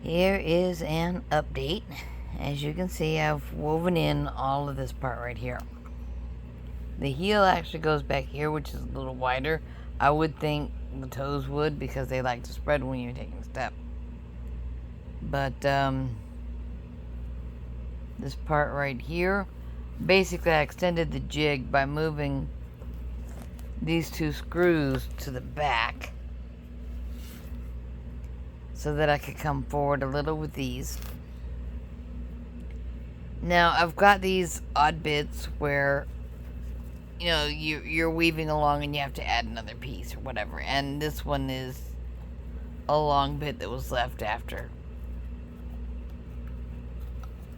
Here is an update. As you can see, I've woven in all of this part right here. The heel actually goes back here, which is a little wider. I would think the toes would, because they like to spread when you're taking a step. But this part right here, basically I extended the jig by moving these two screws to the back so that I could come forward a little with these. Now I've got these odd bits where, you know, you're weaving along and you have to add another piece or whatever, and this one is a long bit that was left after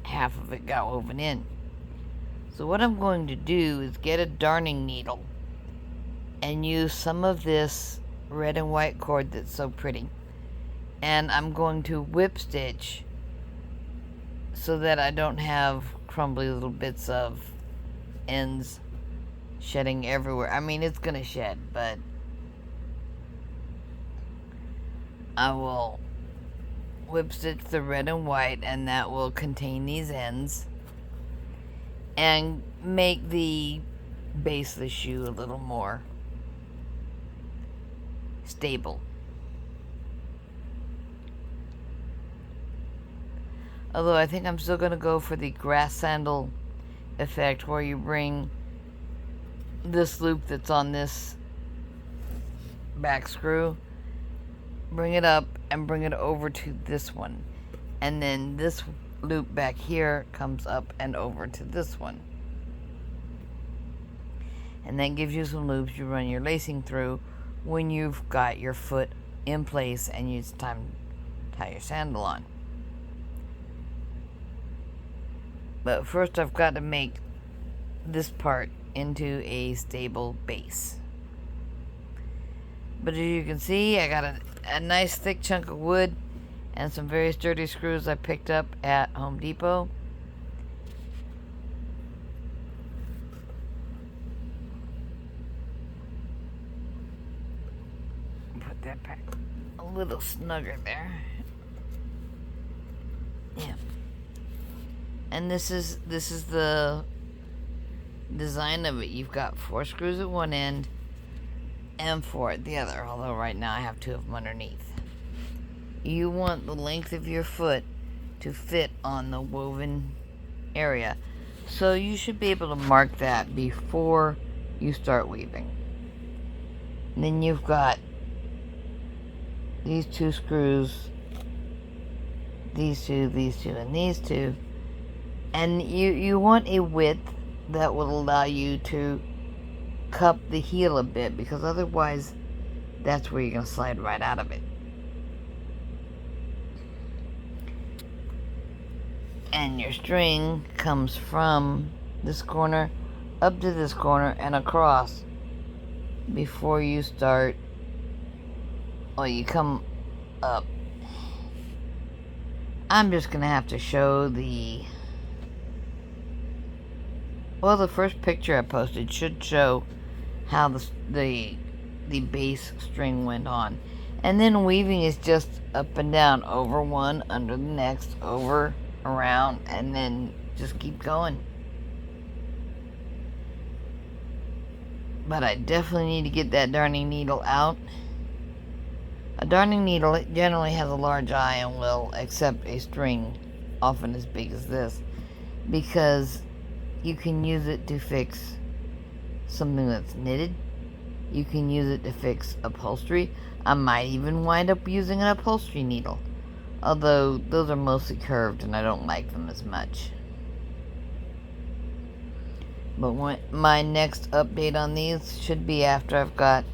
half of it got woven in. So what I'm going to do is get a darning needle and use some of this red and white cord that's so pretty, and I'm going to whip stitch so that I don't have crumbly little bits of ends shedding everywhere. I mean, it's gonna shed, but I will whip stitch the red and white, and that will contain these ends and make the base of the shoe a little more stable. Although I think I'm still going to go for the grass sandal effect, where you bring this loop that's on this back screw, bring it up and bring it over to this one, and then this loop back here comes up and over to this one, and that gives you some loops you run your lacing through when you've got your foot in place and it's time to tie your sandal on. But first I've got to make this part into a stable base. But as you can see, I got a nice thick chunk of wood and some very sturdy screws I picked up at Home Depot. Put that back a little snugger there. Yeah. And this is the design of it. You've got 4 screws at one end and 4 at the other, although right now I have 2 of them underneath. You want the length of your foot to fit on the woven area, so you should be able to mark that before you start weaving. And then you've got these 2 screws, these 2, and these 2, and you want a width that will allow you to cup the heel a bit, because otherwise that's where you're going to slide right out of it. And your string comes from this corner up to this corner and across before you start. Well, you come up. I'm just going to have to show the first picture I posted should show how the base string went on. And then weaving is just up and down, over one, under the next, over, around, and then just keep going. But I definitely need to get that darning needle out. A darning needle generally has a large eye and will accept a string, often as big as this, because you can use it to fix something that's knitted. You can use it to fix upholstery. I might even wind up using an upholstery needle, although those are mostly curved and I don't like them as much. But my next update on these should be after I've got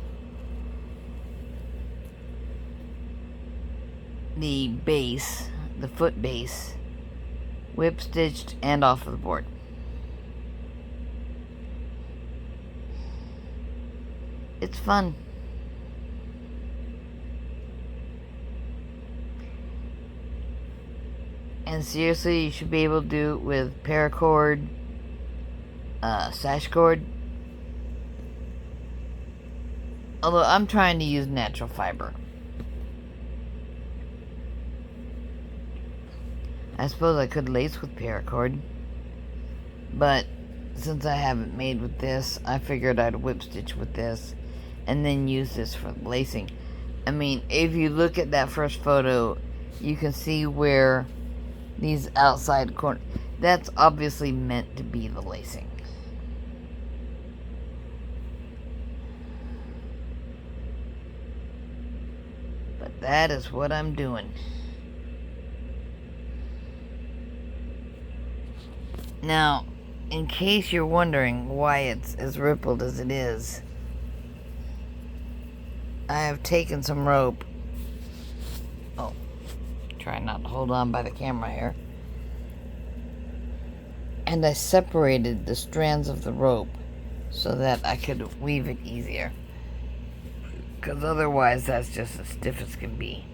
the base, the foot base, whip stitched and off of the board. It's fun. And seriously, you should be able to do it with paracord, sash cord. Although I'm trying to use natural fiber. I suppose I could lace with paracord, but since I haven't made with this, I figured I'd whip stitch with this and then use this for lacing. I mean, if you look at that first photo, you can see where these outside corners, that's obviously meant to be the lacing. But that is what I'm doing. Now, in case you're wondering why it's as rippled as it is, I have taken some rope. Oh, try not to hold on by the camera here. And I separated the strands of the rope so that I could weave it easier. Because otherwise that's just as stiff as can be.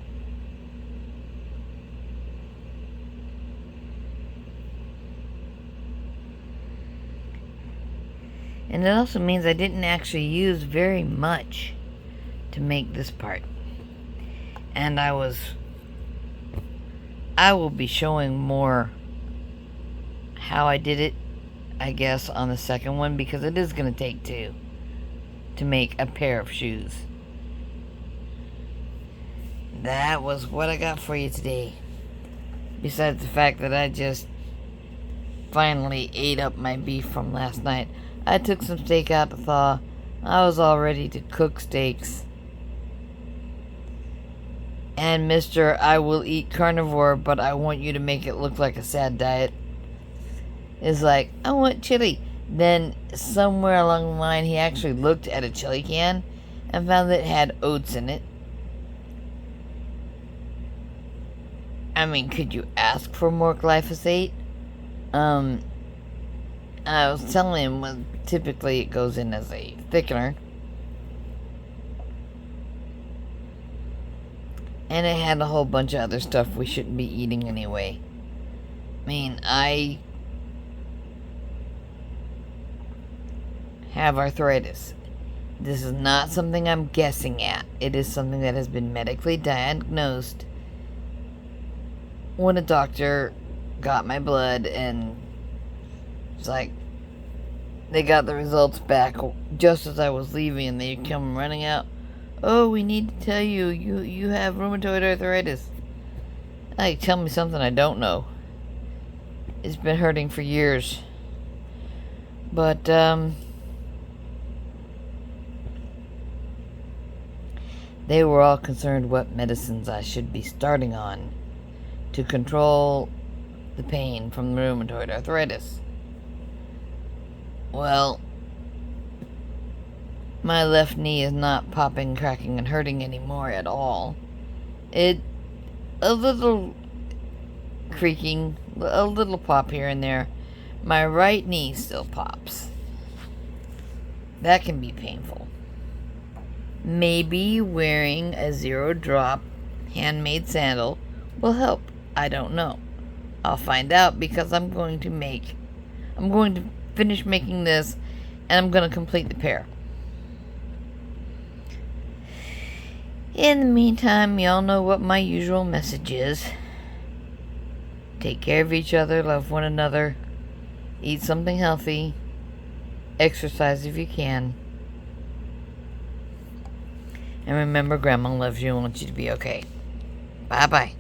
And it also means I didn't actually use very much to make this part. And I will be showing more how I did it, I guess, on the second one, because it is going to take two to make a pair of shoes. That was what I got for you today. Besides the fact that I just finally ate up my beef from last night. I took some steak out to thaw. I was all ready to cook steaks. And Mr. I will eat carnivore, but I want you to make it look like a sad diet is like, I want chili. Then somewhere along the line, he actually looked at a chili can and found that it had oats in it. I mean, could you ask for more glyphosate? I was telling him, well, typically it goes in as a thickener. And it had a whole bunch of other stuff we shouldn't be eating anyway. I mean, I have arthritis. This is not something I'm guessing at. It is something that has been medically diagnosed when a doctor got my blood, and it's like they got the results back just as I was leaving, and they come running out. Oh, we need to tell you, you have rheumatoid arthritis. Like, tell me something I don't know. It's been hurting for years. But, they were all concerned what medicines I should be starting on to control the pain from the rheumatoid arthritis. Well, my left knee is not popping, cracking, and hurting anymore at all. A little creaking, a little pop here and there. My right knee still pops. That can be painful. Maybe wearing a 0-drop handmade sandal will help. I don't know. I'll find out, because I'm going to finish making this, and I'm going to complete the pair. In the meantime, y'all know what my usual message is. Take care of each other, love one another, eat something healthy, exercise if you can, and remember, Grandma loves you and wants you to be okay. Bye-bye.